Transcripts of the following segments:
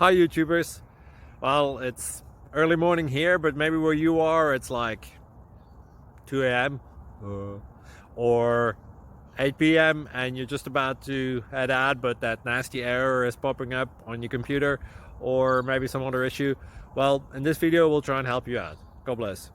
Hi YouTubers. Well, it's early morning here, but maybe where you are it's like 2 a.m. or 8 p.m. and you're just about to head out, but that nasty error is popping up on your computer, or maybe some other issue. Well, in this video we'll try and help you out. God bless.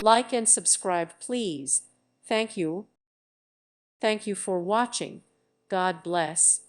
Like and subscribe, please. Thank you. Thank you for watching. God bless.